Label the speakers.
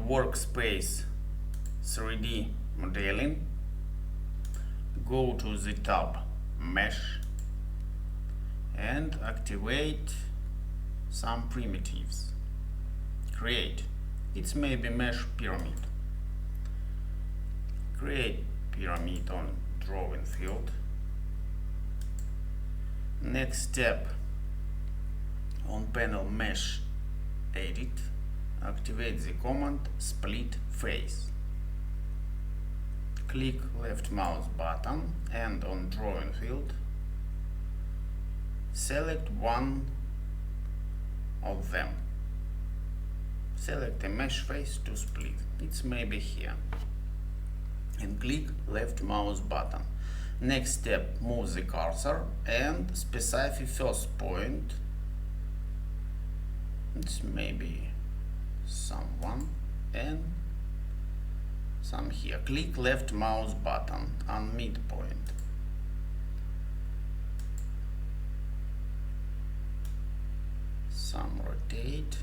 Speaker 1: workspace 3D modeling, go to the tab mesh and activate some primitives. Create, it's maybe mesh pyramid. Create pyramid on drawing field. Next step, on panel mesh edit, activate the command split face. Click left mouse button and on drawing field select one of them. Select a mesh face to split, it's maybe here, and click left mouse button. Next step, move the cursor and specify first point. It's maybe someone and some here. Click left mouse button on midpoint. Some rotate.